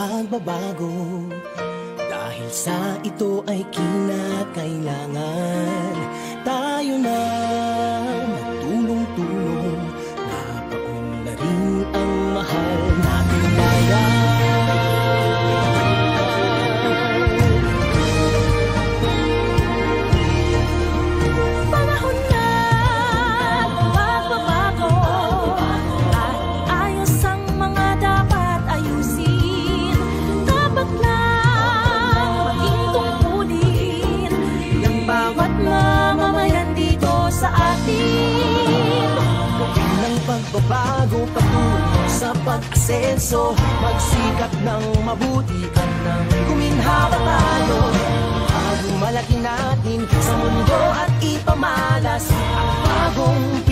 pagbabago. Dahil sa ito ay kinakailangan tayo na magtulong-tulong. Napaunlarin ang mahal natin bayan. Pagbabago patungo sa pag-asenso, magsikap ng mabuti ka nang guminhawa tayo. Bago malaki natin sa mundo at ipamalas ang bagong